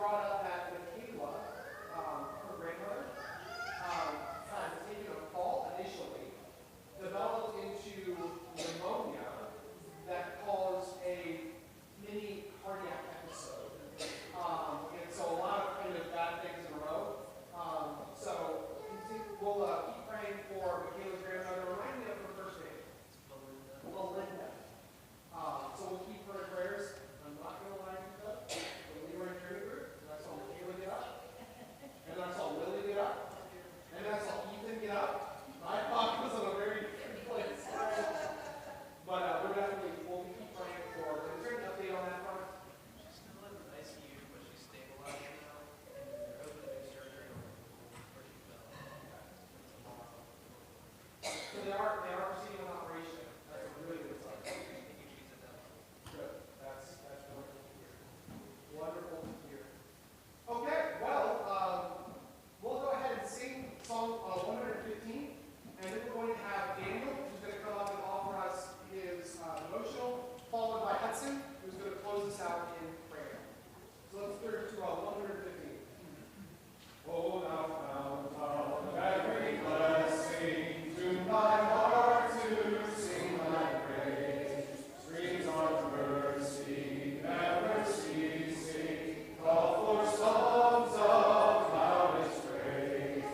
brought up that Michaela, her grandmother, had taken a fall initially, developed into pneumonia that caused a mini cardiac episode. And so a lot of kind of bad things in a row. So we'll keep praying for Michaela's grandmother. Remind me of her first name. Belinda. So we'll keep her in prayers. I'm not going to lie to you though. When we were in journey group, and I saw Michaela get up, and then I saw Lily get up, and then I saw Ethan get up. My thought was in a very different place. But we're definitely, we'll keep praying for her. Is there an update on that front? She's still in the ICU, but she's stabilized now, and they're hoping to do surgery on where she fell. So they are proceeding with operation. That's a really good sign. She's at that level. Good. That's wonderful to hear. Wonderful to hear. Okay, well, we'll go ahead and sing Song 115, and then we're going to have Daniel, who's going to come up and offer us his devotional, followed by Hudson, who's going to close us out in prayer. So let's turn to 115. Oh, now, every blessing to my heart to sing thy praise. Streams of mercy never ceasing, call for songs of loudest praise.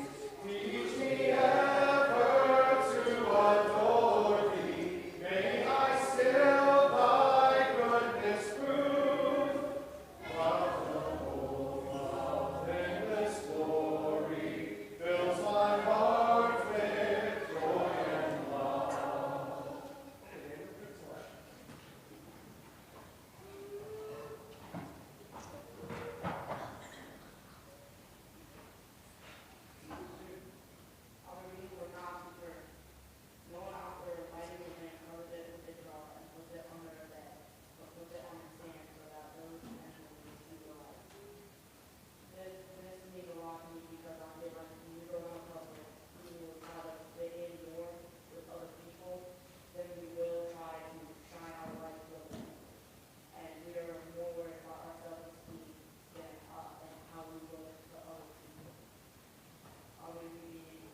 Teach me ever to adore thee. May I still thy goodness prove. While the whole of endless glory fills my heart with joy and love. No one out there lighting the lamp covered it with a jar and put it under a bed, but put it on the stand so that those who enter may see the light. This means a lot to me because I feel like when we go around public, we will try to fit in more with other people than we will try to shine our light to other people. And we are more worried about our self-esteem than how we look to other people. Are we being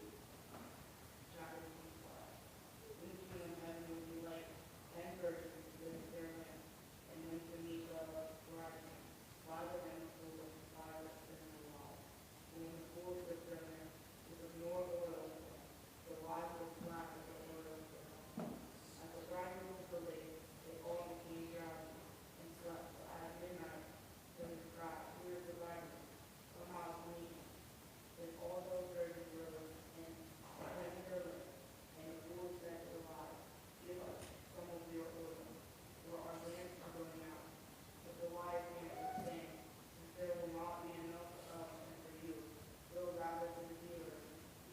trying to be quiet? In the kingdom of heaven will be like 10 virgins with their lamps, and when to meet the bridegroom, while the lamp is full, fire is in the wall. And when the fools with their lamps, with no oil, the wise will flash with the oil. As the bridegroom was delayed, they all became drowsy and slept. But at midnight, there was a cry, "Who is the bridegroom? Come out to meet him." Then all those virgins rose and went to their lamps. And the fool said to the wise, "Give us some of your oil, for our lamps are going out." But the wise answered, saying, "Since there will not be enough for us and for you, go rather to the dealers,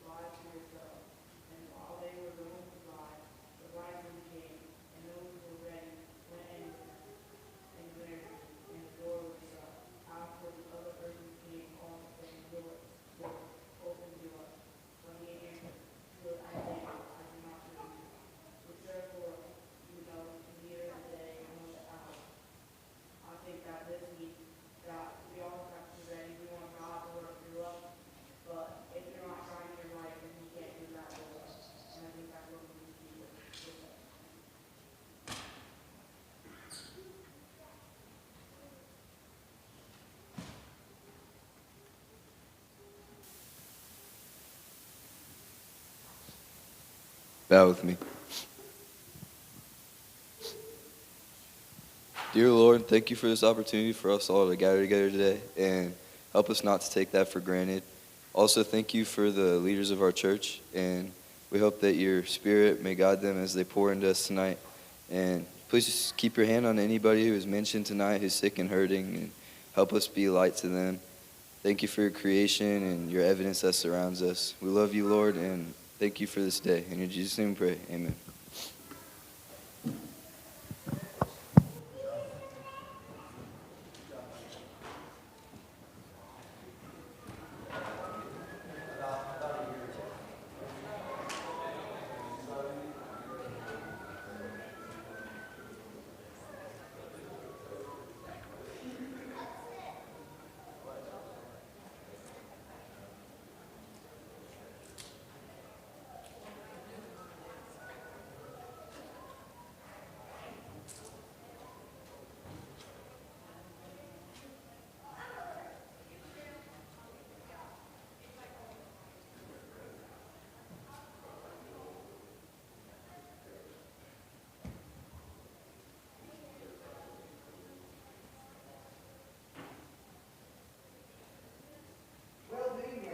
buy for yourselves." And while they were going to buy, the bridegroom came, and those who were ready went in and married, and the door was shut. After the other virgins came also saying, "Lord, Lord, open to us." But he answered, "Truly I say to you, I do not know you. Which therefore you know neither the day nor the hour." I think that this means that we all have to be ready. We want God to work through us, but if you're not shining your light, then He can't do that with us. And I think that's what we need to do with us. Bow with me. Dear Lord, thank you for this opportunity for us all to gather together today, and help us not to take that for granted. Also, thank you for the leaders of our church, and we hope that your Spirit may guide them as they pour into us tonight. And please just keep your hand on anybody who is mentioned tonight who's sick and hurting, and help us be light to them. Thank you for your creation and your evidence that surrounds us. We love you, Lord, and thank you for this day. In Jesus' name we pray. Amen.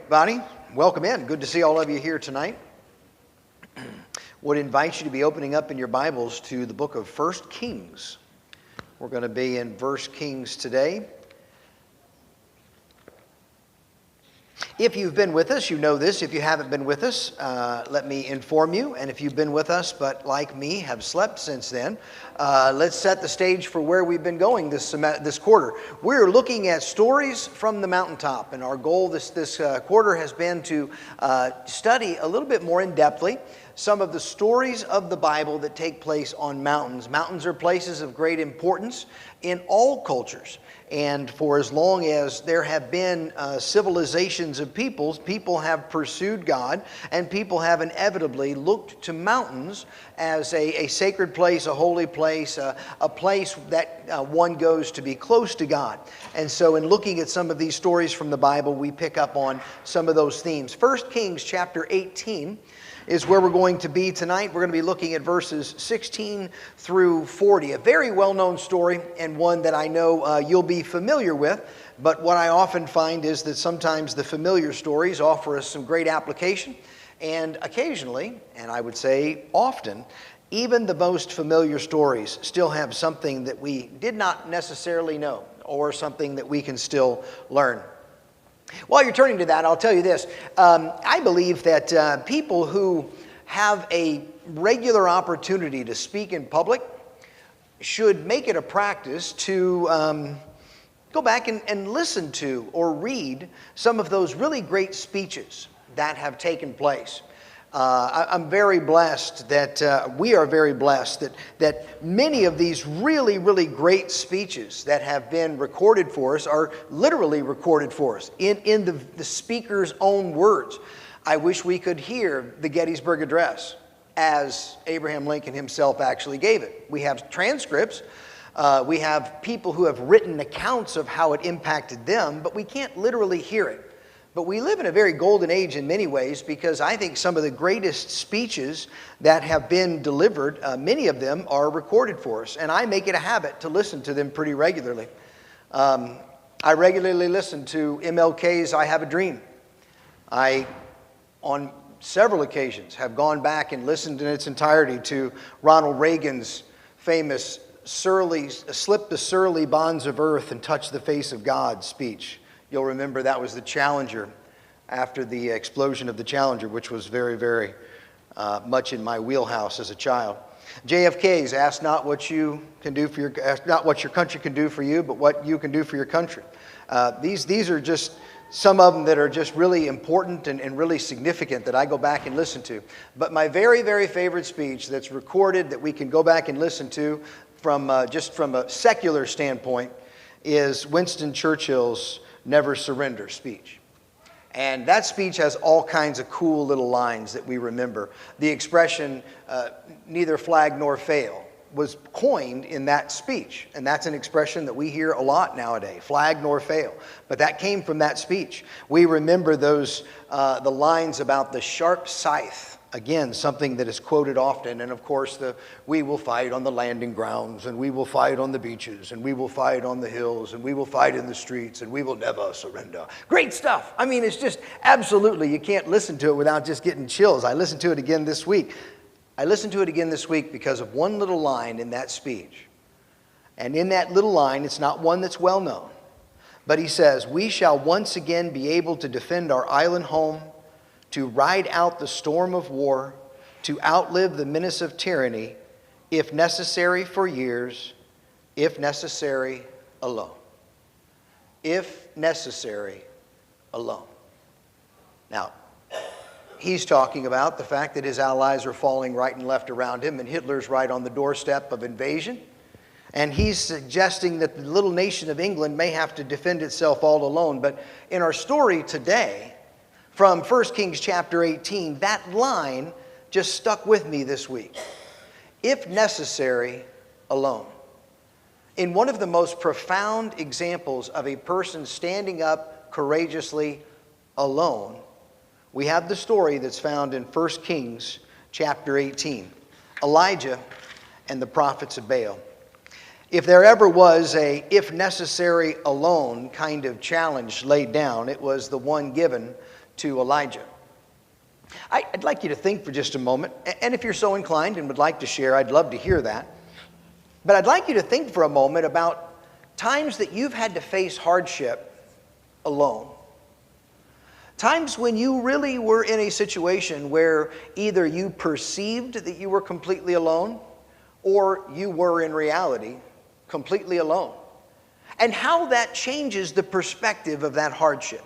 everybody. Welcome in. Good to see all of you here tonight. Would invite you to be opening up in your Bibles to the book of 1 Kings. We're going to be in 1 Kings today. If you've been with us, you know this. If you haven't been with us, let me inform you. And if you've been with us, but like me, have slept since then, let's set the stage for where we've been going this quarter. We're looking at stories from the mountaintop, and our goal this quarter has been to study a little bit more in-depthly some of the stories of the Bible that take place on mountains. Mountains are places of great importance in all cultures. And for as long as there have been civilizations of peoples, people have pursued God, and people have inevitably looked to mountains as a sacred place, a holy place, a place that one goes to be close to God. And so in looking at some of these stories from the Bible, we pick up on some of those themes. 1 Kings chapter 18 is where we're going to be tonight. We're going to be looking at verses 16 through 40. A very well-known story, and one that I know you'll be familiar with. But what I often find is that sometimes the familiar stories offer us some great application. And occasionally, and I would say often, even the most familiar stories still have something that we did not necessarily know, or something that we can still learn. While you're turning to that, I'll tell you this. I believe that people who have a regular opportunity to speak in public should make it a practice to go back and listen to or read some of those really great speeches that have taken place. I'm very blessed that we are very blessed that many of these really, really great speeches that have been recorded for us are literally recorded for us in the speaker's own words. I wish we could hear the Gettysburg Address as Abraham Lincoln himself actually gave it. We have transcripts. We have people who have written accounts of how it impacted them, but we can't literally hear it. But we live in a very golden age in many ways, because I think some of the greatest speeches that have been delivered, many of them are recorded for us. And I make it a habit to listen to them pretty regularly. I regularly listen to MLK's I Have a Dream. I, on several occasions, have gone back and listened in its entirety to Ronald Reagan's famous slip the surly bonds of earth and touch the face of God speech. You'll remember that was the Challenger after the explosion of the Challenger, which was very, very much in my wheelhouse as a child. JFK's ask not what your country can do for you, but what you can do for your country. These are just some of them that are just really important and really significant that I go back and listen to. But my very, very favorite speech that's recorded that we can go back and listen to from just from a secular standpoint is Winston Churchill's Never Surrender speech. And that speech has all kinds of cool little lines that we remember. The expression, neither flag nor fail, was coined in that speech. And that's an expression that we hear a lot nowadays, flag nor fail. But that came from that speech. We remember those, the lines about the sharp scythe. Again, something that is quoted often, and of course, we will fight on the landing grounds, and we will fight on the beaches, and we will fight on the hills, and we will fight in the streets, and we will never surrender. Great stuff. I mean, it's just absolutely, you can't listen to it without just getting chills. I listened to it again this week. I listened to it again this week because of one little line in that speech. And in that little line, it's not one that's well known, but he says, "We shall once again be able to defend our island home, to ride out the storm of war, to outlive the menace of tyranny, if necessary for years, if necessary alone." If necessary alone. Now, he's talking about the fact that his allies are falling right and left around him, and Hitler's right on the doorstep of invasion. And he's suggesting that the little nation of England may have to defend itself all alone. But in our story today, from 1 Kings chapter 18, that line just stuck with me this week. If necessary, alone. In one of the most profound examples of a person standing up courageously alone, we have the story that's found in 1 Kings chapter 18. Elijah and the prophets of Baal. If there ever was a if necessary alone kind of challenge laid down, it was the one given to Elijah. I'd like you to think for just a moment, and if you're so inclined and would like to share, I'd love to hear that. But I'd like you to think for a moment about times that you've had to face hardship alone. Times when you really were in a situation where either you perceived that you were completely alone or you were in reality completely alone. And how that changes the perspective of that hardship.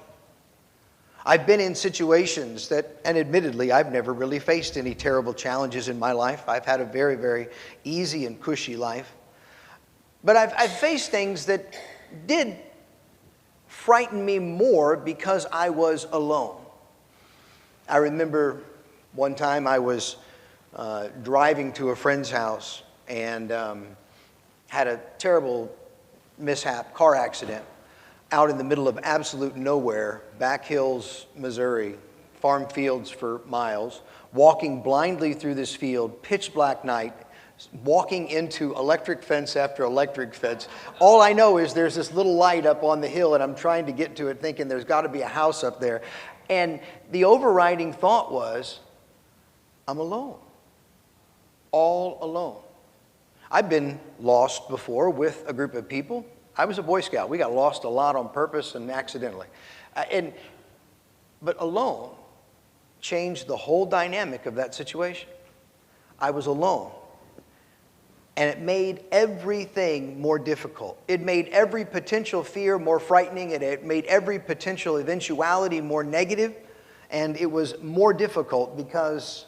I've been in situations that, and admittedly, I've never really faced any terrible challenges in my life. I've had a very, very easy and cushy life. But I've faced things that did frighten me more because I was alone. I remember one time I was driving to a friend's house and had a terrible mishap, car accident, out in the middle of absolute nowhere, back hills, Missouri, farm fields for miles, walking blindly through this field, pitch black night, walking into electric fence after electric fence. All I know is there's this little light up on the hill and I'm trying to get to it thinking there's got to be a house up there. And the overriding thought was, I'm alone. All alone. I've been lost before with a group of people. I was a Boy Scout. We got lost a lot on purpose and accidentally. But alone changed the whole dynamic of that situation. I was alone. And it made everything more difficult. It made every potential fear more frightening. It made every potential eventuality more negative. And it was more difficult because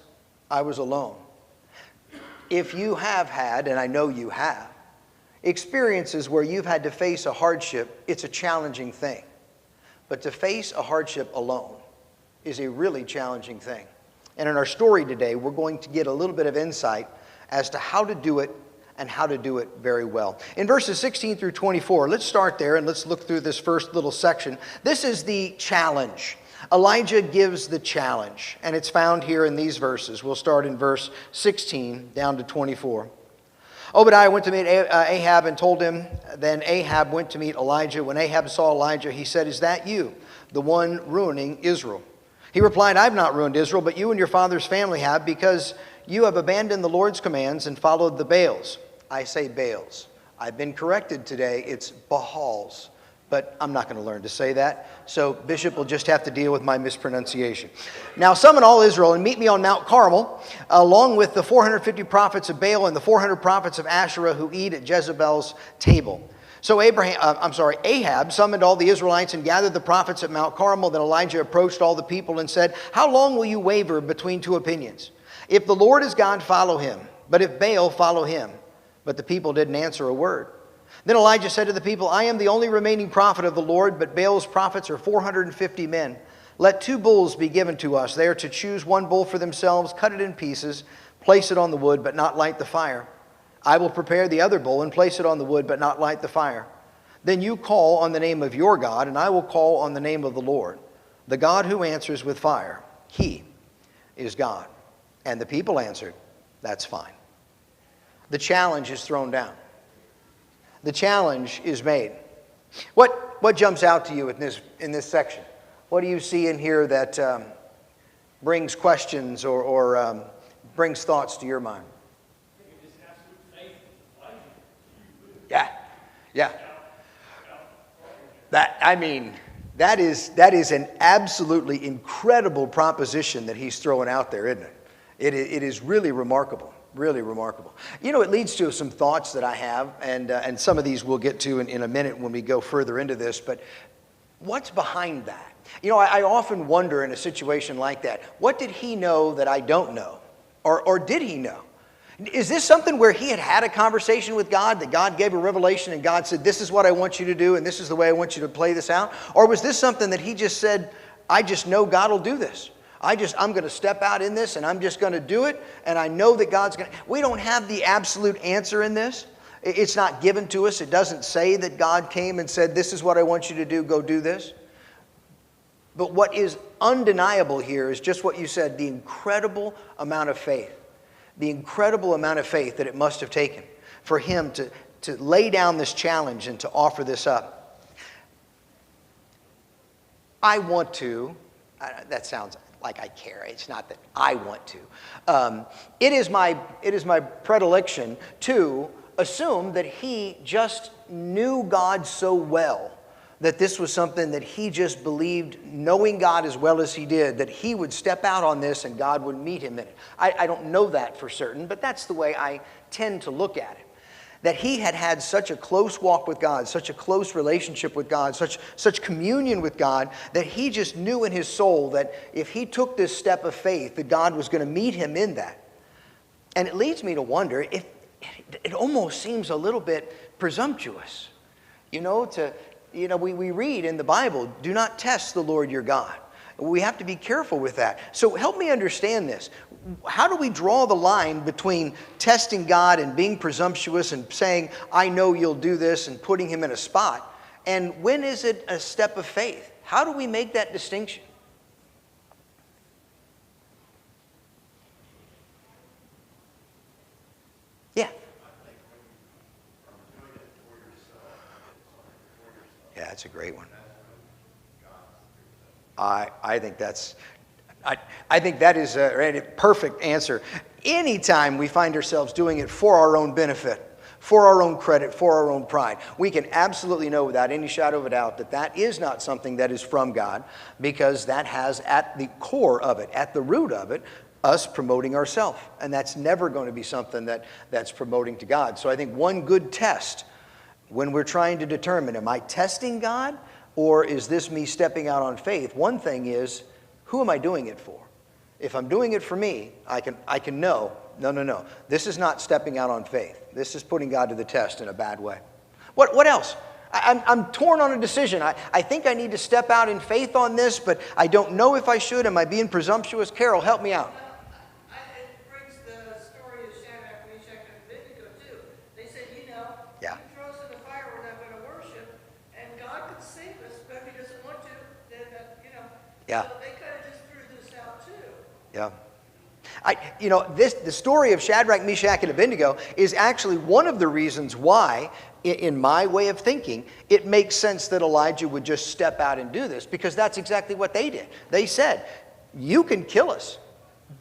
I was alone. If you have had, and I know you have, experiences where you've had to face a hardship, it's a challenging thing. But to face a hardship alone is a really challenging thing. And in our story today, we're going to get a little bit of insight as to how to do it and how to do it very well. In verses 16 through 24, let's start there and let's look through this first little section. This is the challenge. Elijah gives the challenge, and it's found here in these verses. We'll start in verse 16 down to 24. Obadiah went to meet Ahab and told him. Then Ahab went to meet Elijah. When Ahab saw Elijah, he said, "Is that you, the one ruining Israel?" He replied, "I've not ruined Israel, but you and your father's family have, because you have abandoned the Lord's commands and followed the Baals." I say Baals. I've been corrected today. It's Baals. But I'm not going to learn to say that. So Bishop will just have to deal with my mispronunciation. "Now summon all Israel and meet me on Mount Carmel, along with the 450 prophets of Baal and the 400 prophets of Asherah who eat at Jezebel's table." So Ahab summoned all the Israelites and gathered the prophets at Mount Carmel. Then Elijah approached all the people and said, "How long will you waver between two opinions? If the Lord is God, follow him. But if Baal, follow him." But the people didn't answer a word. Then Elijah said to the people, "I am the only remaining prophet of the Lord, but Baal's prophets are 450 men. Let 2 bulls be given to us. They are to choose 1 bull for themselves, cut it in pieces, place it on the wood, but not light the fire. I will prepare the other bull and place it on the wood, but not light the fire. Then you call on the name of your God, and I will call on the name of the Lord, the God who answers with fire. He is God." And the people answered, "That's fine." The challenge is thrown down. The challenge is made. What jumps out to you in this section? What do you see in here that brings questions or brings thoughts to your mind? Yeah. That is an absolutely incredible proposition that he's throwing out there, isn't it? It is really remarkable. Really remarkable. You know, it leads to some thoughts that I have, and some of these we'll get to in a minute when we go further into this, but what's behind that? You know, I often wonder in a situation like that, what did he know that I don't know? Or did he know? Is this something where he had a conversation with God, that God gave a revelation and God said, "This is what I want you to do and this is the way I want you to play this out"? Or was this something that he just said, "I just know God will do this. I'm going to step out in this and I'm just going to do it, and I know that God's going to..." We don't have the absolute answer in this. It's not given to us. It doesn't say that God came and said, "This is what I want you to do, go do this." But what is undeniable here is just what you said, the incredible amount of faith. The incredible amount of faith that it must have taken for him to lay down this challenge and to offer this up. I want to, That sounds like I care. It's not that I want to. It is my predilection to assume that he just knew God so well that this was something that he just believed, knowing God as well as he did, that he would step out on this and God would meet him in it. I don't know that for certain, but that's the way I tend to look at it. That he had had such a close walk with God, such a close relationship with God, such communion with God, that he just knew in his soul that if he took this step of faith, that God was going to meet him in that. And it leads me to wonder if it almost seems a little bit presumptuous, we read in the Bible, do not test the Lord your God. We have to be careful with that. So help me understand this. How do we draw the line between testing God and being presumptuous and saying, I know you'll do this, and putting him in a spot? And when is it a step of faith? How do we make that distinction? Yeah. Yeah, that's a great one. I think that is a perfect answer. Anytime we find ourselves doing it for our own benefit, for our own credit, for our own pride, we can absolutely know without any shadow of a doubt that that is not something that is from God, because that has at the core of it, at the root of it, us promoting ourselves. And that's never going to be something that's promoting to God. So I think one good test when we're trying to determine, am I testing God or is this me stepping out on faith? One thing is, who am I doing it for? If I'm doing it for me, I can know, no. This is not stepping out on faith. This is putting God to the test in a bad way. What else? I'm torn on a decision. I think I need to step out in faith on this, but I don't know if I should. Am I being presumptuous? Carol, help me out. It brings the story of Shadrach, Meshach, and Abednego too. They said, Yeah. you throw us in the fire, we're not going to worship, and God could save us, but if he doesn't want to, then, Yeah. So they kind of just threw this out too. Yeah. The story of Shadrach, Meshach, and Abednego is actually one of the reasons why, in my way of thinking, it makes sense that Elijah would just step out and do this, because that's exactly what they did. They said, you can kill us,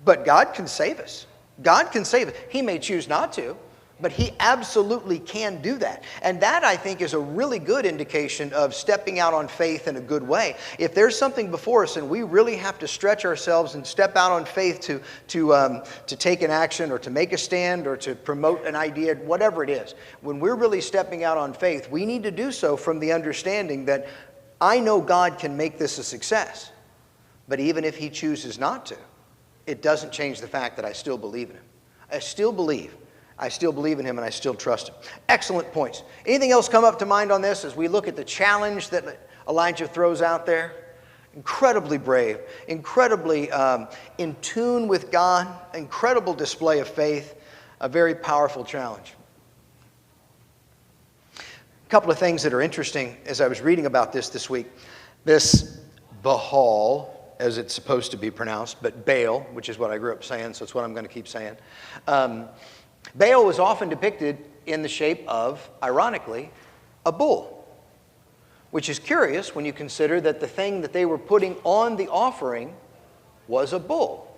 but God can save us. God can save us. He may choose not to, but he absolutely can do that. And that, I think, is a really good indication of stepping out on faith in a good way. If there's something before us and we really have to stretch ourselves and step out on faith to take an action or to make a stand or to promote an idea, whatever it is, when we're really stepping out on faith, we need to do so from the understanding that I know God can make this a success. But even if he chooses not to, it doesn't change the fact that I still believe in him. I still believe in him, and I still trust him. Excellent points. Anything else come up to mind on this as we look at the challenge that Elijah throws out there? Incredibly brave, incredibly in tune with God, incredible display of faith, a very powerful challenge. A couple of things that are interesting as I was reading about this week. This Baal, as it's supposed to be pronounced, but Baal, which is what I grew up saying, so it's what I'm going to keep saying. Baal was often depicted in the shape of, ironically, a bull, which is curious when you consider that the thing that they were putting on the offering was a bull.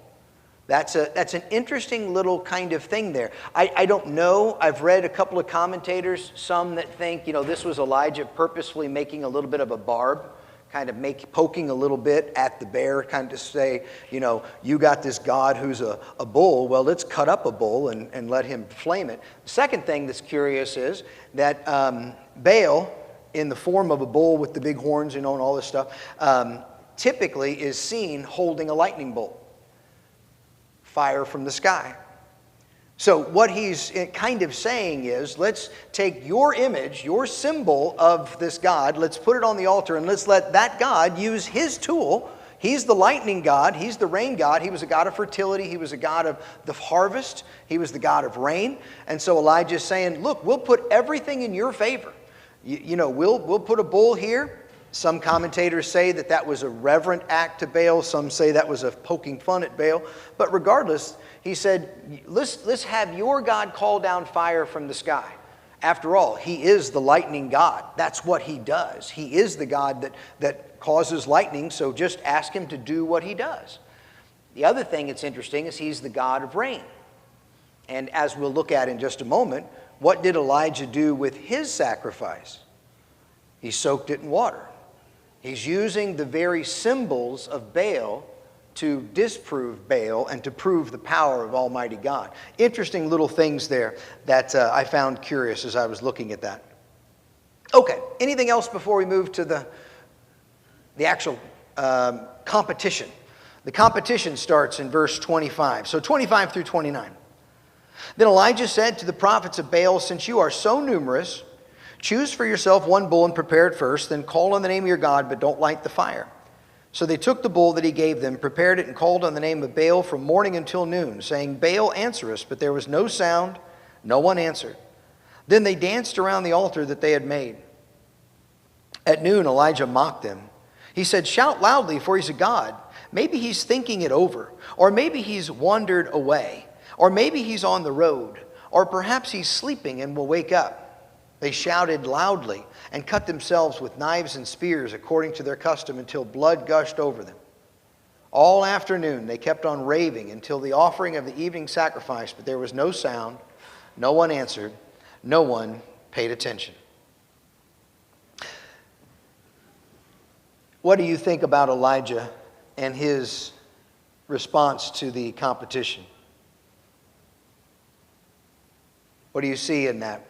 That's an interesting little kind of thing there. I don't know. I've read a couple of commentators, some that think, this was Elijah purposefully making a little bit of a barb, kind of poking a little bit at the bear, kind of say, you got this God who's a bull. Well, let's cut up a bull and let him flame it. The second thing that's curious is that Baal, in the form of a bull with the big horns, and all this stuff, typically is seen holding a lightning bolt, fire from the sky. So what he's kind of saying is, let's take your image, your symbol of this God, let's put it on the altar, and let's let that God use his tool. He's the lightning God. He's the rain God. He was a God of fertility. He was a God of the harvest. He was the God of rain. And so Elijah's saying, look, we'll put everything in your favor. We'll put a bull here. Some commentators say that was a reverent act to Baal. Some say that was a poking fun at Baal. But regardless, he said, let's have your God call down fire from the sky. After all, he is the lightning God. That's what he does. He is the God that causes lightning, so just ask him to do what he does. The other thing that's interesting is he's the God of rain. And as we'll look at in just a moment, what did Elijah do with his sacrifice? He soaked it in water. He's using the very symbols of Baal to disprove Baal and to prove the power of Almighty God. Interesting little things there that I found curious as I was looking at that. Okay, anything else before we move to the actual competition? The competition starts in verse 25. So 25 through 29. Then Elijah said to the prophets of Baal, since you are so numerous, choose for yourself one bull and prepare it first, then call on the name of your God, but don't light the fire. So they took the bull that he gave them, prepared it, and called on the name of Baal from morning until noon, saying, Baal, answer us. But there was no sound, no one answered. Then they danced around the altar that they had made. At noon, Elijah mocked them. He said, shout loudly, for he's a god. Maybe he's thinking it over, or maybe he's wandered away, or maybe he's on the road, or perhaps he's sleeping and will wake up. They shouted loudly and cut themselves with knives and spears according to their custom until blood gushed over them. All afternoon they kept on raving until the offering of the evening sacrifice, but there was no sound, no one answered, no one paid attention. What do you think about Elijah and his response to the competition? What do you see in that?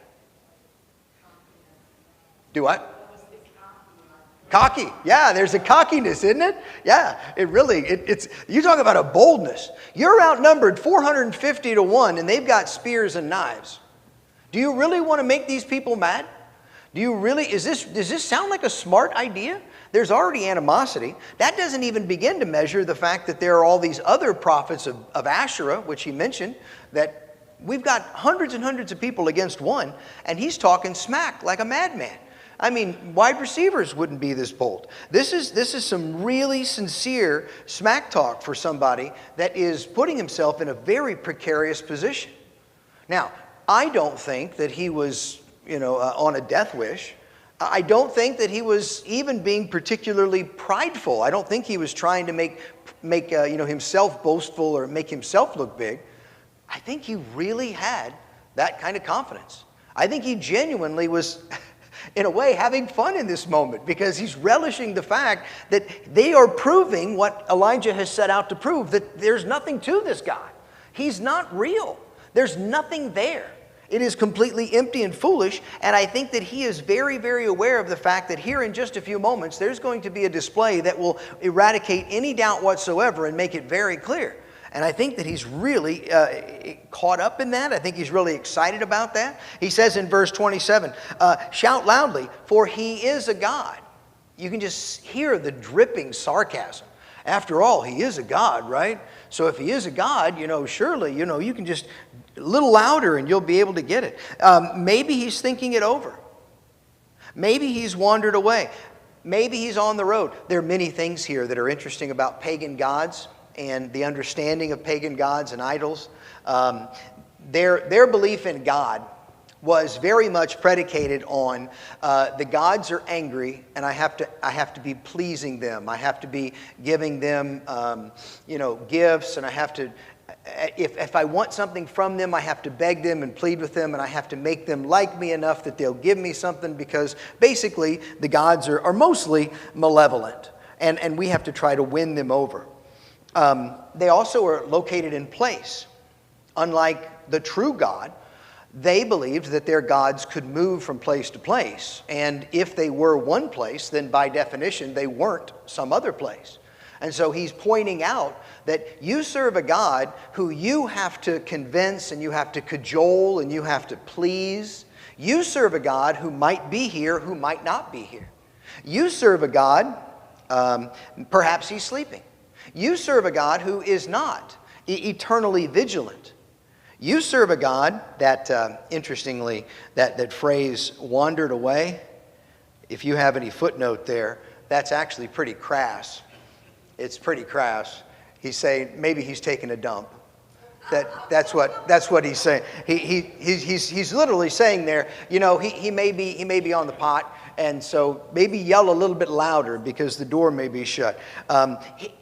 Do what? Cocky. Yeah, there's a cockiness, isn't it? Yeah, it's you talk about a boldness. You're outnumbered 450 to 1, and they've got spears and knives. Do you really want to make these people mad? Does this sound like a smart idea? There's already animosity. That doesn't even begin to measure the fact that there are all these other prophets of Asherah, which he mentioned, that we've got hundreds and hundreds of people against one, and he's talking smack like a madman. I mean, wide receivers wouldn't be this bold. This is some really sincere smack talk for somebody that is putting himself in a very precarious position. Now, I don't think that he was, on a death wish. I don't think that he was even being particularly prideful. I don't think he was trying to make himself boastful or make himself look big. I think he really had that kind of confidence. I think he genuinely was, in a way, having fun in this moment because he's relishing the fact that they are proving what Elijah has set out to prove, that there's nothing to this guy. He's not real. There's nothing there. It is completely empty and foolish, and I think that he is very, very aware of the fact that here in just a few moments, there's going to be a display that will eradicate any doubt whatsoever and make it very clear. And I think that he's really caught up in that. I think he's really excited about that. He says in verse 27, shout loudly, for he is a god. You can just hear the dripping sarcasm. After all, he is a god, right? So if he is a god, surely, you can just a little louder and you'll be able to get it. Maybe he's thinking it over. Maybe he's wandered away. Maybe he's on the road. There are many things here that are interesting about pagan gods and the understanding of pagan gods and idols. Their belief in God was very much predicated on the gods are angry and I have to be pleasing them. I have to be giving them gifts, and I have to if I want something from them, I have to beg them and plead with them, and I have to make them like me enough that they'll give me something, because basically the gods are mostly malevolent, and we have to try to win them over. They also are located in place. Unlike the true God, they believed that their gods could move from place to place, and if they were one place, then by definition they weren't some other place. And so he's pointing out that you serve a God who you have to convince and you have to cajole and you have to please. You serve a God who might be here, who might not be here. You serve a God, perhaps he's sleeping. You serve a God who is not eternally vigilant. You serve a God that, interestingly, that phrase, wandered away, if you have any footnote there, that's actually pretty crass. It's pretty crass. He's saying maybe he's taking a dump. That's what he's saying. He's literally saying there, he may be on the pot And so maybe yell a little bit louder because the door may be shut.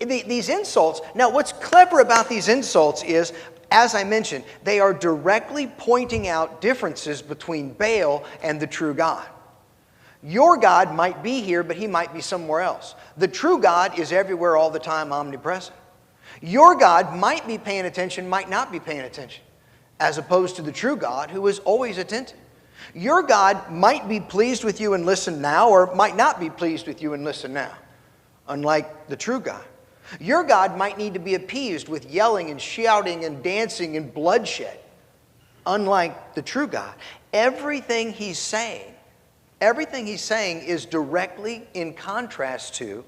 These insults, now what's clever about these insults is, as I mentioned, they are directly pointing out differences between Baal and the true God. Your God might be here, but he might be somewhere else. The true God is everywhere all the time, omnipresent. Your God might be paying attention, might not be paying attention, as opposed to the true God who is always attentive. Your God might be pleased with you and listen now, or might not be pleased with you and listen now, unlike the true God. Your God might need to be appeased with yelling and shouting and dancing and bloodshed, unlike the true God. Everything he's saying is directly in contrast to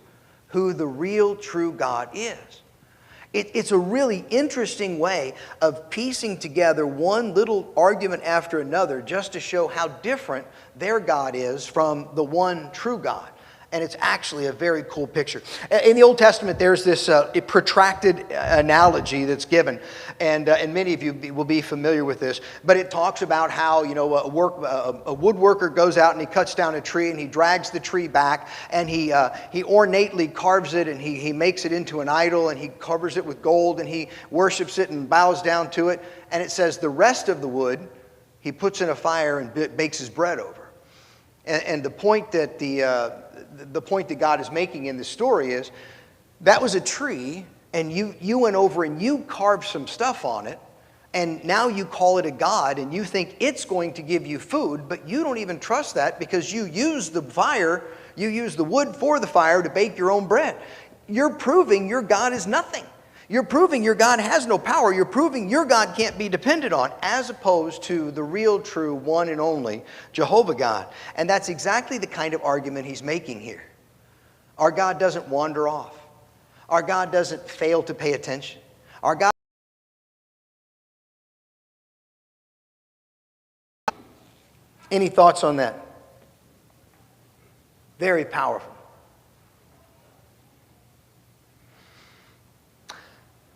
who the real true God is. It's a really interesting way of piecing together one little argument after another just to show how different their God is from the one true God. And it's actually a very cool picture. In the Old Testament, there's this protracted analogy that's given. And many of you will be familiar with this. But it talks about how, a woodworker goes out and he cuts down a tree and he drags the tree back and he ornately carves it and he makes it into an idol and he covers it with gold and he worships it and bows down to it. And it says the rest of the wood he puts in a fire and bakes his bread over. And the point that the point that God is making in this story is that was a tree, and you went over and you carved some stuff on it, and now you call it a god, and you think it's going to give you food, but you don't even trust that because you use the fire, you use the wood for the fire to bake your own bread. You're proving your God is nothing. You're proving your God has no power. You're proving your God can't be depended on, as opposed to the real, true, one and only Jehovah God. And that's exactly the kind of argument he's making here. Our God doesn't wander off. Our God doesn't fail to pay attention. Our God... Any thoughts on that? Very powerful.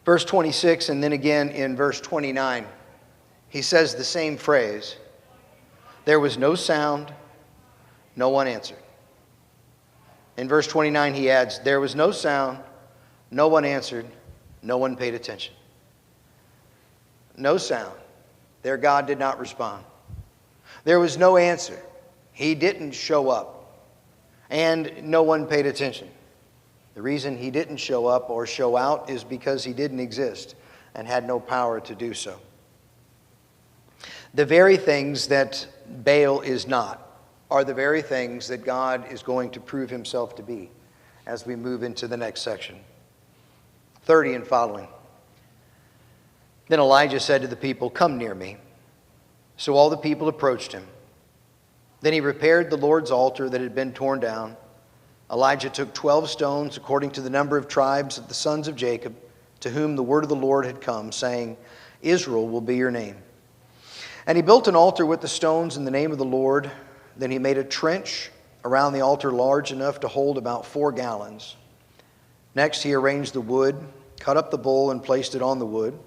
Verse 26, and then again in verse 29, he says the same phrase. There was no sound, no one answered. In verse 29, he adds, there was no sound, no one answered, no one paid attention. No sound. Their God did not respond. There was no answer. He didn't show up. And no one paid attention. The reason he didn't show up or show out is because he didn't exist and had no power to do so. The very things that Baal is not are the very things that God is going to prove himself to be as we move into the next section. 30 and following. Then Elijah said to the people, come near me. So all the people approached him. Then he repaired the Lord's altar that had been torn down. Elijah took 12 stones according to the number of tribes of the sons of Jacob, to whom the word of the Lord had come, saying, Israel will be your name. And he built an altar with the stones in the name of the Lord. Then he made a trench around the altar large enough to hold about 4 gallons. Next he arranged the wood, cut up the bull, and placed it on the wood.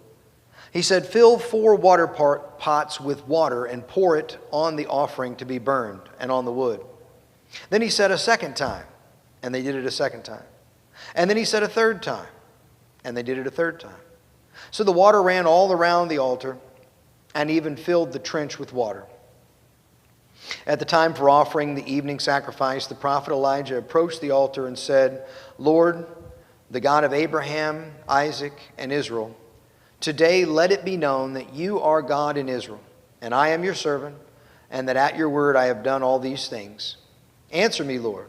He said, fill 4 water pots with water and pour it on the offering to be burned and on the wood. Then he said a second time, and they did it a second time. And then he said a third time, and they did it a third time. So the water ran all around the altar and even filled the trench with water. At the time for offering the evening sacrifice, the prophet Elijah approached the altar and said, Lord, the God of Abraham, Isaac, and Israel, today let it be known that you are God in Israel, and I am your servant, and that at your word I have done all these things. Answer me, Lord.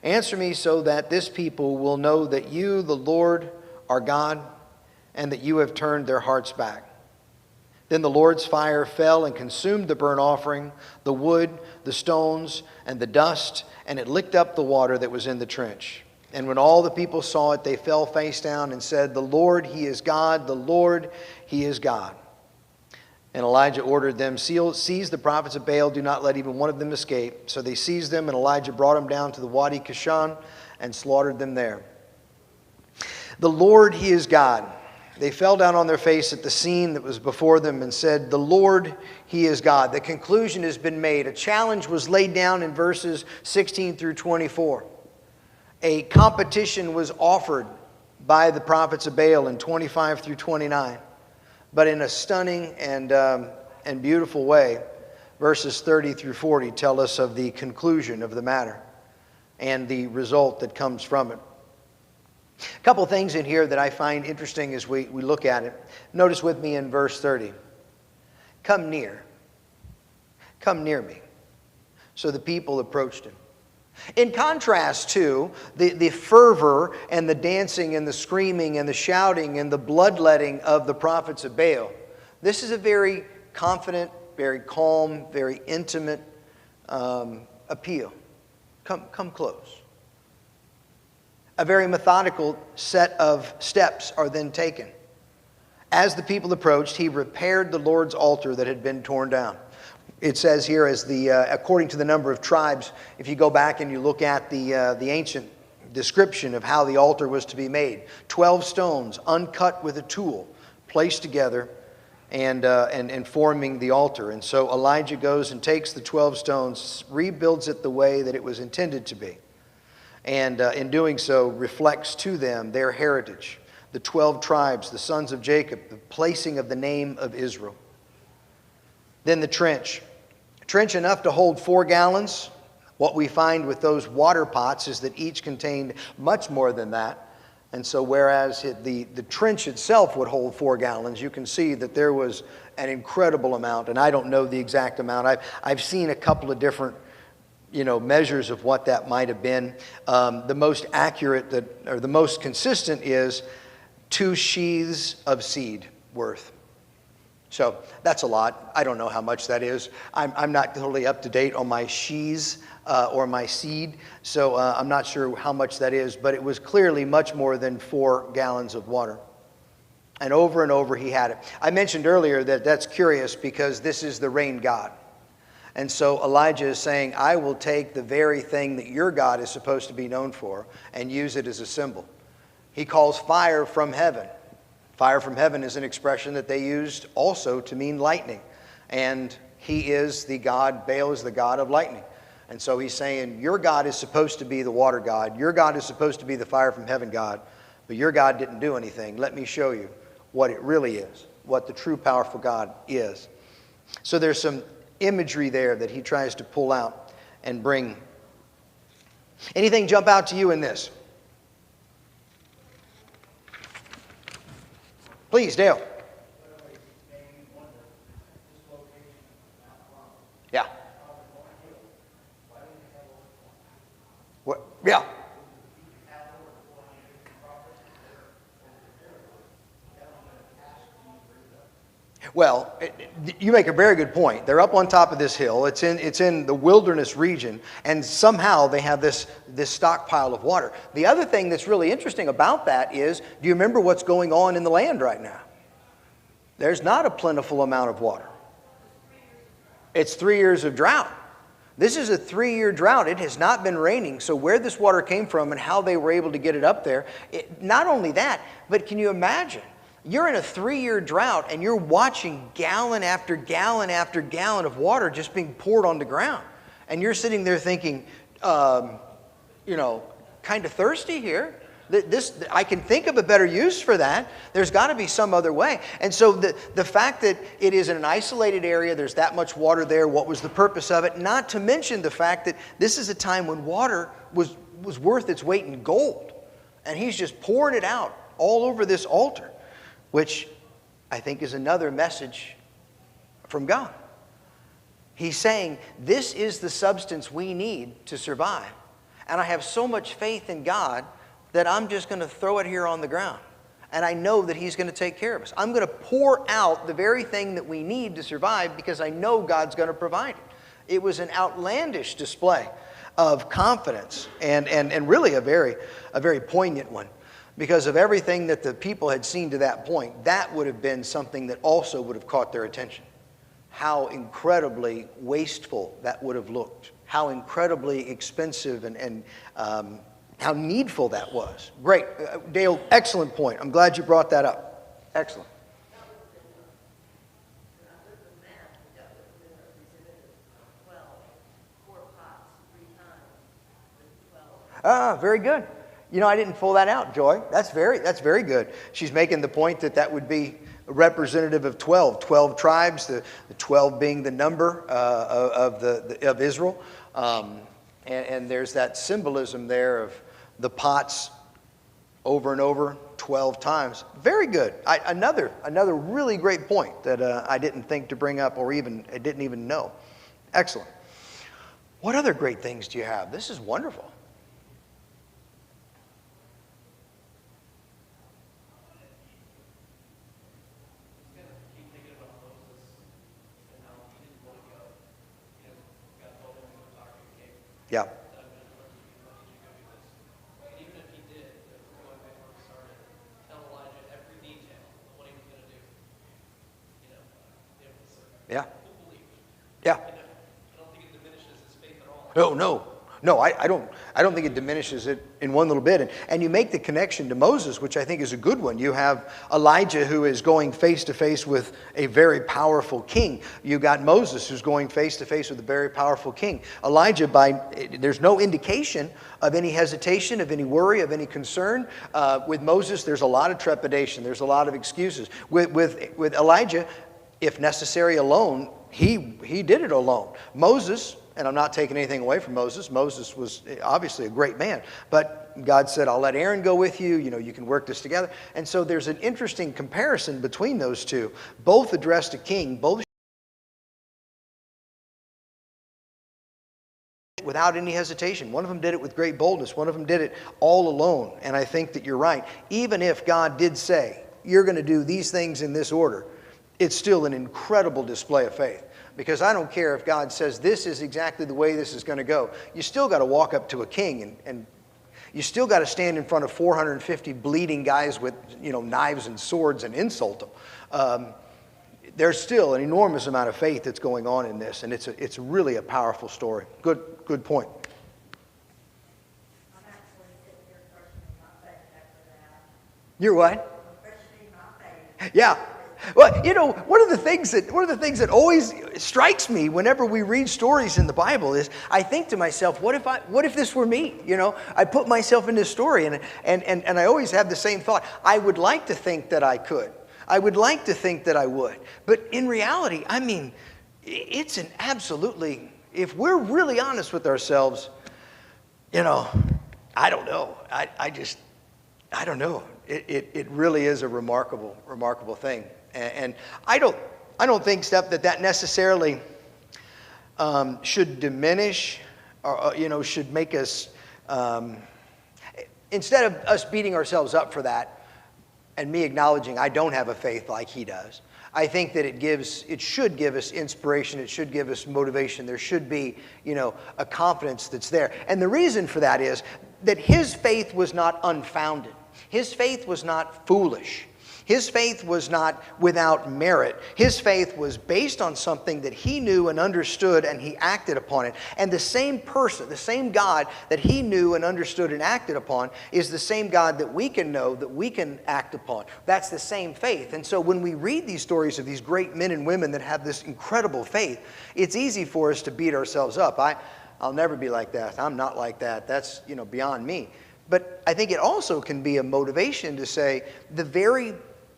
Answer me so that this people will know that you, the Lord, are God, and that you have turned their hearts back. Then the Lord's fire fell and consumed the burnt offering, the wood, the stones, and the dust, and it licked up the water that was in the trench. And when all the people saw it, they fell face down and said, the Lord, he is God, the Lord, he is God. And Elijah ordered them, seize the prophets of Baal, do not let even one of them escape. So they seized them, and Elijah brought them down to the Wadi Kishon and slaughtered them there. The Lord, he is God. They fell down on their face at the scene that was before them and said, "The Lord, He is God." The conclusion has been made. A challenge was laid down in verses 16 through 24. A competition was offered by the prophets of Baal in 25 through 29. But in a stunning and beautiful way, verses 30 through 40 tell us of the conclusion of the matter and the result that comes from it. A couple things in here that I find interesting as we look at it. Notice with me in verse 30. Come near me. So the people approached him. In contrast to the fervor and the dancing and the screaming and the shouting and the bloodletting of the prophets of Baal, this is a very confident, very calm, very intimate appeal. Come close. A very methodical set of steps are then taken. As the people approached, he repaired the Lord's altar that had been torn down. It says here, according to the number of tribes, if you go back and you look at the ancient description of how the altar was to be made, 12 stones uncut with a tool, placed together and forming the altar. And so Elijah goes and takes the 12 stones, rebuilds it the way that it was intended to be. And in doing so, reflects to them their heritage, the 12 tribes, the sons of Jacob, the placing of the name of Israel. Then the trench. A trench enough to hold 4 gallons. What we find with those water pots is that each contained much more than that. And so whereas the trench itself would hold 4 gallons, you can see that there was an incredible amount. And I don't know the exact amount. I've seen a couple of different measures of what that might have been. The most accurate or the most consistent is 2 sheaths of seed worth. So that's a lot. I don't know how much that is. I'm not totally up to date on my sheaths or my seed, so I'm not sure how much that is, but it was clearly much more than 4 gallons of water. And over he had it. I mentioned earlier that that's curious because this is the rain god. And so Elijah is saying, I will take the very thing that your God is supposed to be known for and use it as a symbol. He calls fire from heaven. Fire from heaven is an expression that they used also to mean lightning. And he is the god, Baal is the god of lightning. And so he's saying, your God is supposed to be the water god. Your God is supposed to be the fire from heaven god. But your God didn't do anything. Let me show you what it really is, what the true powerful God is. So there's some imagery there that he tries to pull out and bring. Anything jump out to you in this? Please, Dale. Yeah. What? Yeah. Well, you make a very good point. They're up on top of this hill. It's in the wilderness region, and somehow they have this stockpile of water. The other thing that's really interesting about that is, do you remember what's going on in the land right now? There's not a plentiful amount of water. It's 3 years of drought. This is a 3-year drought. It has not been raining. So where this water came from and how they were able to get it up there, not only that, but can you imagine? You're in a 3-year drought and you're watching gallon after gallon after gallon of water just being poured on the ground. And you're sitting there thinking, kind of thirsty here. I can think of a better use for that. There's got to be some other way. And so the fact that it is in an isolated area, there's that much water there, what was the purpose of it? Not to mention the fact that this is a time when water was worth its weight in gold. And he's just pouring it out all over this altar, which I think is another message from God. He's saying, this is the substance we need to survive. And I have so much faith in God that I'm just going to throw it here on the ground. And I know that He's going to take care of us. I'm going to pour out the very thing that we need to survive because I know God's going to provide it. It was an outlandish display of confidence and really a very poignant one. Because of everything that the people had seen to that point, that would have been something that also would have caught their attention. How incredibly wasteful that would have looked. How incredibly expensive and how needful that was. Great. Dale, excellent point. I'm glad you brought that up. Excellent. Ah, very good. You know, I didn't pull that out, Joy. That's very good. She's making the point that that would be representative of 12. 12 tribes, the 12 being the number of Israel. And there's that symbolism there of the pots over and over 12 times. Very good. Another really great point that I didn't think to bring up, or even I didn't even know. Excellent. What other great things do you have? This is wonderful. Yeah. Even if he did, going back where we started, tell Elijah every detail of what he was going to do. It was Yeah. full belief. Yeah. I don't think it diminishes his faith at all. No, I don't think it diminishes it in one little bit. And you make the connection to Moses, which I think is a good one. You have Elijah, who is going face to face with a very powerful king. You got Moses, who's going face to face with a very powerful king. Elijah, there's no indication of any hesitation, of any worry, of any concern. With Moses, there's a lot of trepidation. There's a lot of excuses. With Elijah, if necessary, alone, he did it alone. Moses, and I'm not taking anything away from Moses. Moses was obviously a great man. But God said, I'll let Aaron go with you. You can work this together. And so there's an interesting comparison between those two. Both addressed a king. Both without any hesitation. One of them did it with great boldness. One of them did it all alone. And I think that you're right. Even if God did say, you're going to do these things in this order, it's still an incredible display of faith. Because I don't care if God says this is exactly the way this is going to go. You still got to walk up to a king and you still got to stand in front of 450 bleeding guys with knives and swords and insult them. There's still an enormous amount of faith that's going on in this, and it's really a powerful story. Good point. I'm actually sitting here questioning my faith after that. You're what? I'm questioning my faith. Yeah. Well, one of the things that always strikes me whenever we read stories in the Bible is I think to myself, what if this were me? I put myself in this story, and I always have the same thought. I would like to think that I could. I would like to think that I would. But in reality, I mean, it's an absolutely, if we're really honest with ourselves, I don't know. I don't know. It really is a remarkable thing. And I don't think, Steph, that necessarily should diminish or, should make us, instead of us beating ourselves up for that and me acknowledging I don't have a faith like he does, I think that it should give us inspiration. It should give us motivation. There should be, a confidence that's there. And the reason for that is that his faith was not unfounded. His faith was not foolish. His faith was not without merit. His faith was based on something that he knew and understood, and he acted upon it. And the same person, the same God that he knew and understood and acted upon is the same God that we can know, that we can act upon. That's the same faith. And so when we read these stories of these great men and women that have this incredible faith, it's easy for us to beat ourselves up. I'll never be like that. I'm not like that. That's, beyond me. But I think it also can be a motivation to say the very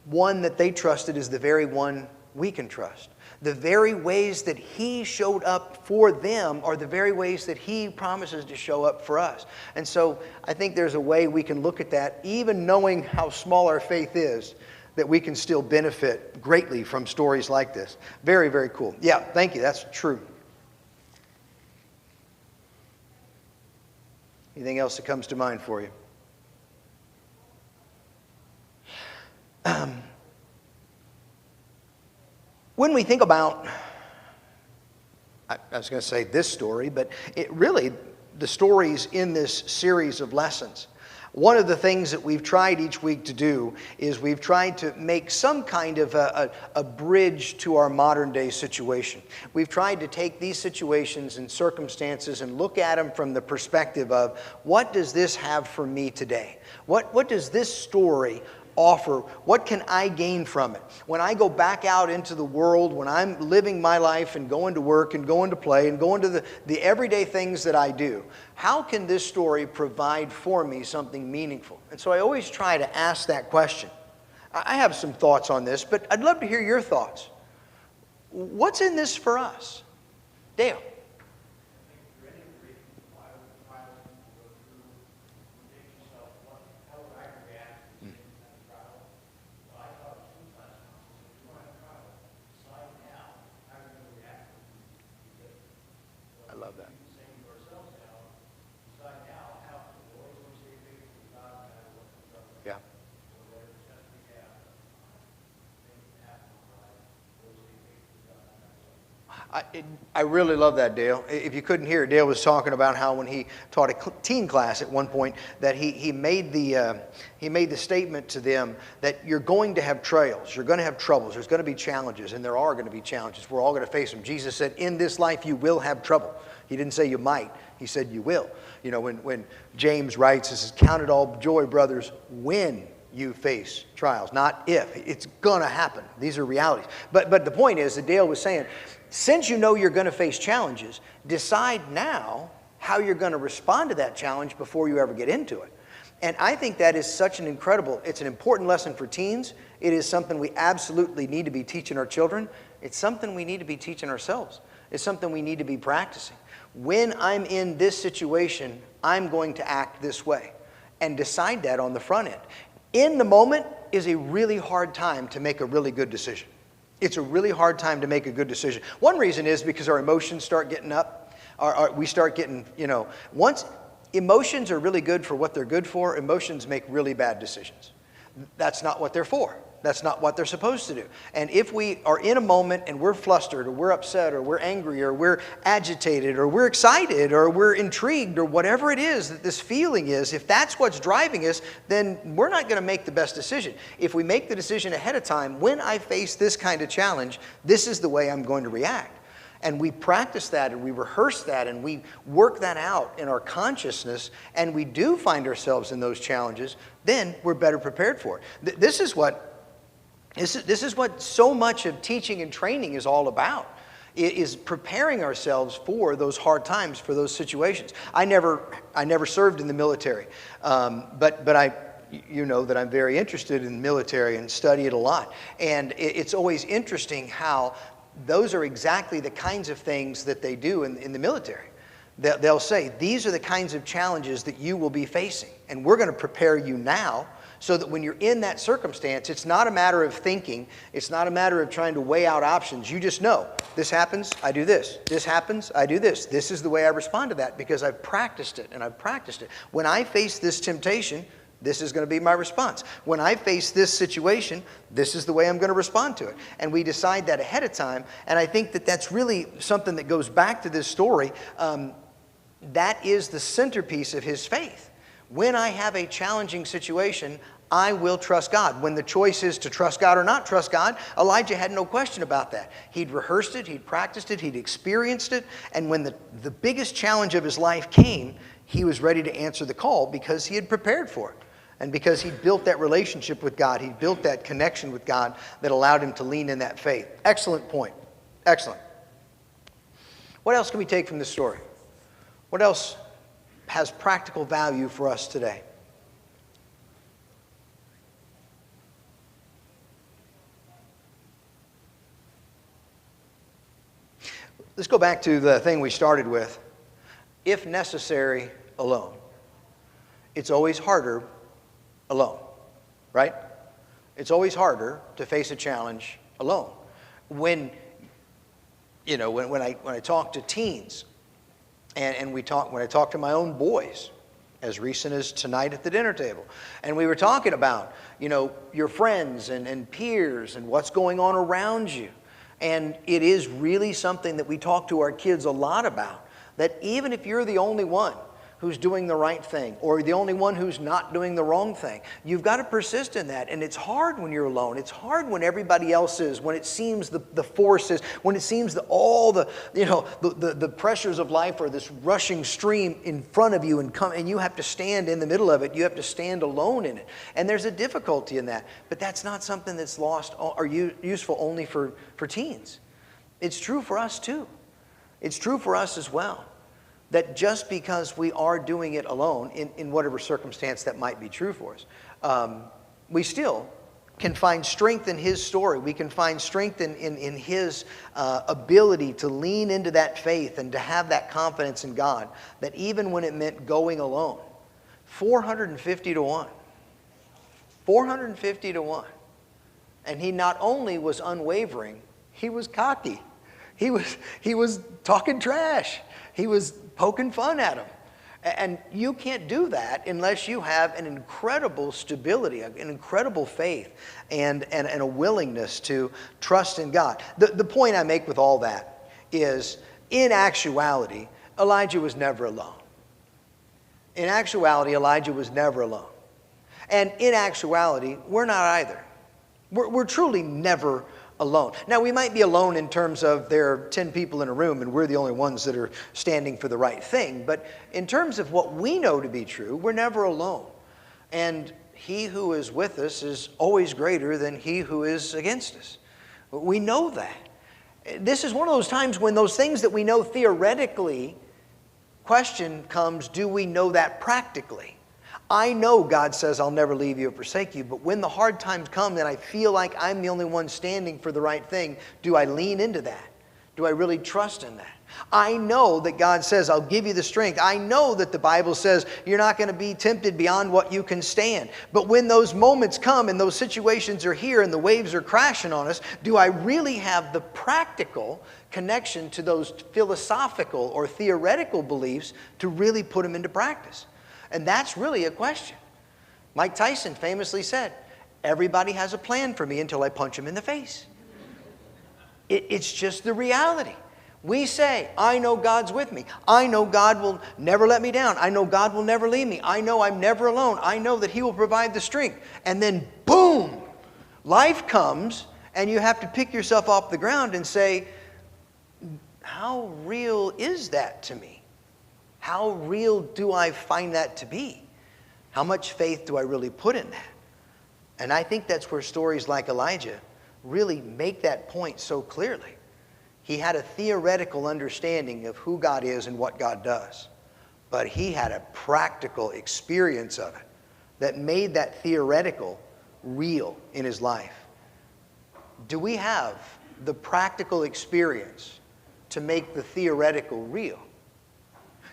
one that they trusted is the very one we can trust. The very ways that he showed up for them are the very ways that he promises to show up for us. And so I think there's a way we can look at that, even knowing how small our faith is, that we can still benefit greatly from stories like this. Very, very cool. Yeah, thank you. That's true. Anything else that comes to mind for you? When we think about, I was going to say this story, but the stories in this series of lessons, one of the things that we've tried each week to do is we've tried to make some kind of a bridge to our modern day situation. We've tried to take these situations and circumstances and look at them from the perspective of, what does this have for me today? What does this story offer? What can I gain from it? When I go back out into the world, when I'm living my life and going to work and going to play and going to the everyday things that I do, how can this story provide for me something meaningful? And so I always try to ask that question. I have some thoughts on this, but I'd love to hear your thoughts. What's in this for us? Dale. I love that. Yeah. I really love that, Dale. If you couldn't hear it, Dale was talking about how when he taught a teen class at one point that he made the statement to them that you're going to have trials, you're going to have troubles, there's going to be challenges, and there are going to be challenges. We're all going to face them. Jesus said, in this life you will have trouble. He didn't say you might. He said you will. You know, when James writes, he says, count it all joy, brothers, when you face trials, not if. It's going to happen. These are realities. But the point is that Dale was saying, since you know you're going to face challenges, decide now how you're going to respond to that challenge before you ever get into it. And I think that is such an incredible, it's an important lesson for teens. It is something we absolutely need to be teaching our children. It's something we need to be teaching ourselves. It's something we need to be practicing. When I'm in this situation, I'm going to act this way. And decide that on the front end. In the moment is a really hard time to make a really good decision. It's a really hard time to make a good decision. One reason is because our emotions start getting up. We start getting, once emotions are really good for what they're good for, emotions make really bad decisions. That's not what they're for. That's not what they're supposed to do. And if we are in a moment and we're flustered or we're upset or we're angry or we're agitated or we're excited or we're intrigued or whatever it is that this feeling is, if that's what's driving us, then we're not going to make the best decision. If we make the decision ahead of time, when I face this kind of challenge, this is the way I'm going to react. And we practice that and we rehearse that and we work that out in our consciousness and we do find ourselves in those challenges, then we're better prepared for it. This is what so much of teaching and training is all about. It is preparing ourselves for those hard times, for those situations. I never served in the military, but you know that I'm very interested in the military and study it a lot. And it's always interesting how those are exactly the kinds of things that they do in the military. They'll say, these are the kinds of challenges that you will be facing, and we're going to prepare you now so that when you're in that circumstance, it's not a matter of thinking. It's not a matter of trying to weigh out options. You just know, this happens, I do this. This happens, I do this. This is the way I respond to that because I've practiced it and I've practiced it. When I face this temptation, this is going to be my response. When I face this situation, this is the way I'm going to respond to it. And we decide that ahead of time. And I think that that's really something that goes back to this story. That is the centerpiece of his faith. When I have a challenging situation, I will trust God. When the choice is to trust God or not trust God, Elijah had no question about that. He'd rehearsed it, he'd practiced it, he'd experienced it, and when the biggest challenge of his life came, he was ready to answer the call because he had prepared for it. And because he'd built that relationship with God, he'd built that connection with God that allowed him to lean in that faith. Excellent point. Excellent. What else can we take from this story? What else has practical value for us today? Let's go back to the thing we started with. If necessary, alone. It's always harder alone, right? It's always harder to face a challenge alone. When I talk to teens, and when I talk to my own boys, as recent as tonight at the dinner table, and we were talking about, your friends and peers and what's going on around you. And it is really something that we talk to our kids a lot about, that even if you're the only one who's doing the right thing, or the only one who's not doing the wrong thing. You've got to persist in that, and it's hard when you're alone. It's hard when everybody else is, when it seems the force is, when it seems that all the pressures of life are this rushing stream in front of you, and you have to stand in the middle of it. You have to stand alone in it, and there's a difficulty in that. But that's not something that's lost or useful only for teens. It's true for us too. It's true for us as well. That just because we are doing it alone, in whatever circumstance that might be true for us, we still can find strength in His story. We can find strength in His ability to lean into that faith and to have that confidence in God, that even when it meant going alone, 450 to 1. 450 to 1. And he not only was unwavering, he was cocky. He was talking trash. He was poking fun at him. And you can't do that unless you have an incredible stability, an incredible faith, and a willingness to trust in God. The point I make with all that is, in actuality, Elijah was never alone. In actuality, Elijah was never alone. And in actuality, we're not either. We're truly never alone. Now, we might be alone in terms of there are 10 people in a room and we're the only ones that are standing for the right thing. But in terms of what we know to be true, we're never alone. And He who is with us is always greater than he who is against us. We know that. This is one of those times when those things that we know theoretically, question comes, do we know that practically? I know God says, I'll never leave you or forsake you, but when the hard times come and I feel like I'm the only one standing for the right thing, do I lean into that? Do I really trust in that? I know that God says, I'll give you the strength. I know that the Bible says you're not going to be tempted beyond what you can stand. But when those moments come and those situations are here and the waves are crashing on us, do I really have the practical connection to those philosophical or theoretical beliefs to really put them into practice? And that's really a question. Mike Tyson famously said, everybody has a plan for me until I punch him in the face. It's just the reality. We say, I know God's with me. I know God will never let me down. I know God will never leave me. I know I'm never alone. I know that He will provide the strength. And then, boom, life comes and you have to pick yourself off the ground and say, how real is that to me? How real do I find that to be? How much faith do I really put in that? And I think that's where stories like Elijah really make that point so clearly. He had a theoretical understanding of who God is and what God does. But he had a practical experience of it that made that theoretical real in his life. Do we have the practical experience to make the theoretical real?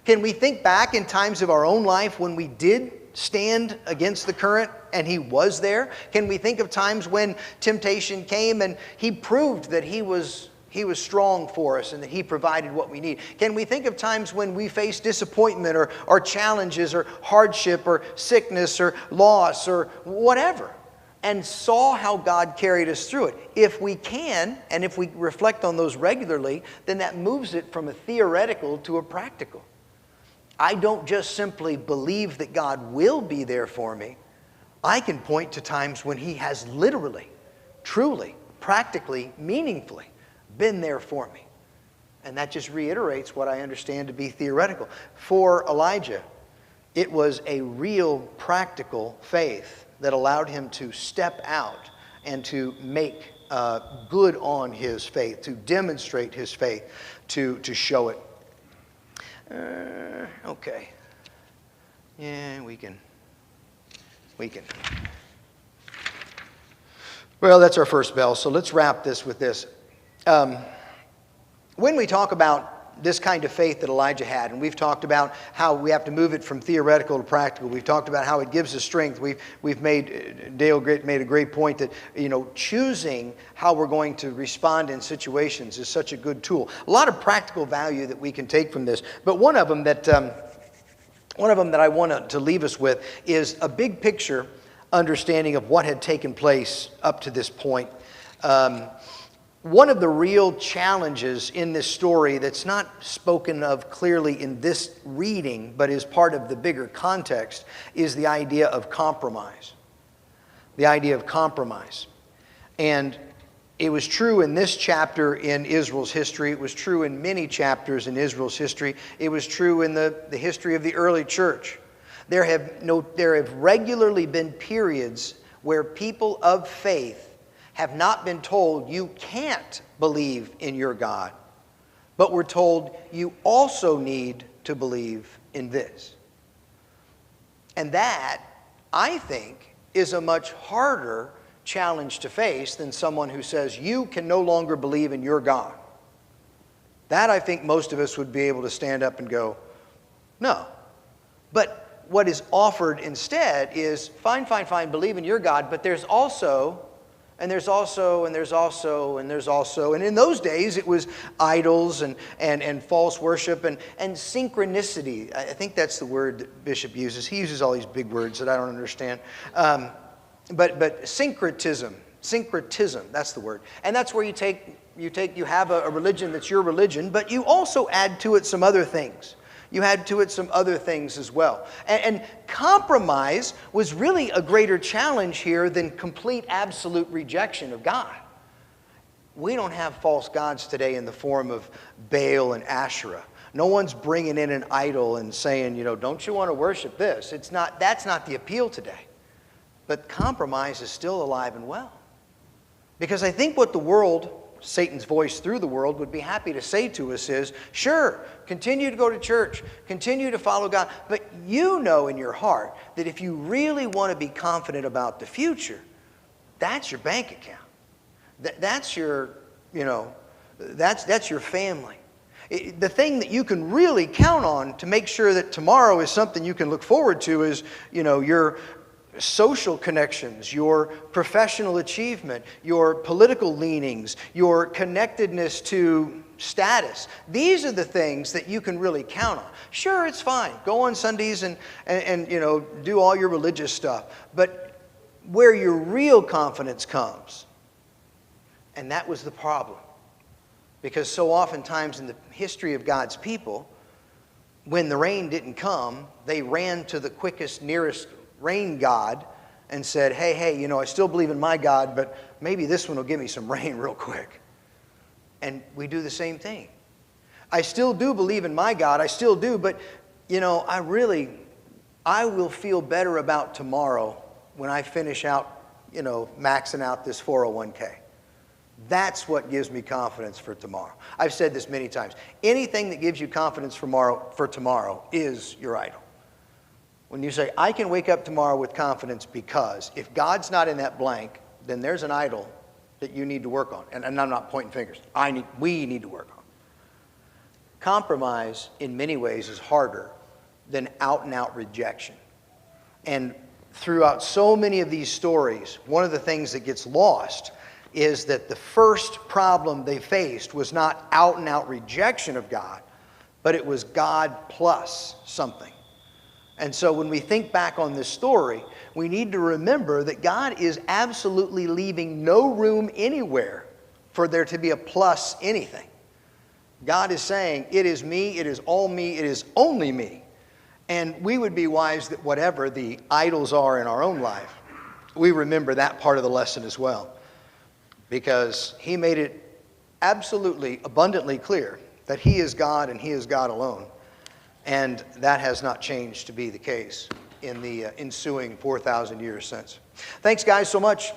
Can we think back in times of our own life when we did stand against the current and He was there? Can we think of times when temptation came and He proved that He was strong for us and that He provided what we need? Can we think of times when we faced disappointment or challenges or hardship or sickness or loss or whatever and saw how God carried us through it? If we can, and if we reflect on those regularly, then that moves it from a theoretical to a practical. I don't just simply believe that God will be there for me. I can point to times when He has literally, truly, practically, meaningfully been there for me. And that just reiterates what I understand to be theoretical. For Elijah, it was a real practical faith that allowed him to step out and to make good on his faith, to demonstrate his faith, to show it. Okay. Yeah, we can. Well, that's our first bell, so let's wrap this with this. When we talk about this kind of faith that Elijah had, and we've talked about how we have to move it from theoretical to practical. We've talked about how it gives us strength. Dale made a great point that, choosing how we're going to respond in situations is such a good tool. A lot of practical value that we can take from this, but one of them that I want to leave us with is a big picture understanding of what had taken place up to this point. one of the real challenges in this story that's not spoken of clearly in this reading, but is part of the bigger context, is the idea of compromise. The idea of compromise. And it was true in this chapter in Israel's history. It was true in many chapters in Israel's history. It was true in the history of the early church. There have regularly been periods where people of faith have not been told you can't believe in your God, but we're told you also need to believe in this. And that, I think, is a much harder challenge to face than someone who says you can no longer believe in your God. That, I think, most of us would be able to stand up and go, no. But what is offered instead is, fine, believe in your God, but there's also, and there's also, and there's also, and there's also. And in those days, it was idols and false worship and synchronicity. I think that's the word that Bishop uses. He uses all these big words that I don't understand. But syncretism, that's the word. And that's where you have a religion that's your religion, but you also add to it some other things. You add to it some other things as well. And compromise was really a greater challenge here than complete, absolute rejection of God. We don't have false gods today in the form of Baal and Asherah. No one's bringing in an idol and saying, don't you want to worship this? That's not the appeal today. But compromise is still alive and well. Because I think what the world, Satan's voice through the world, would be happy to say to us is, sure, continue to go to church, continue to follow God, but you know in your heart that if you really want to be confident about the future, that's your bank account. That's your, that's your family. The thing that you can really count on to make sure that tomorrow is something you can look forward to is, your social connections, your professional achievement, your political leanings, your connectedness to status. These are the things that you can really count on. Sure, it's fine. Go on Sundays and do all your religious stuff. But where your real confidence comes, and that was the problem. Because so oftentimes in the history of God's people, when the rain didn't come, they ran to the quickest, nearest rain god and said, hey, I still believe in my God, but maybe this one will give me some rain real quick. And we do the same thing. I still do believe in my God, I still do, but I will feel better about tomorrow when I finish out, maxing out this 401k. That's what gives me confidence for tomorrow. I've said this many times. Anything that gives you confidence for tomorrow is your idol. When you say, I can wake up tomorrow with confidence because, if God's not in that blank, then there's an idol that you need to work on. And I'm not pointing fingers. We need to work on. Compromise, in many ways, is harder than out-and-out rejection. And throughout so many of these stories, one of the things that gets lost is that the first problem they faced was not out-and-out rejection of God, but it was God plus something. And so when we think back on this story, we need to remember that God is absolutely leaving no room anywhere for there to be a plus anything. God is saying, it is me, it is all me, it is only me. And we would be wise that whatever the idols are in our own life, we remember that part of the lesson as well. Because He made it absolutely, abundantly clear that He is God and He is God alone. And that has not changed to be the case in the ensuing 4,000 years since. Thanks, guys, so much.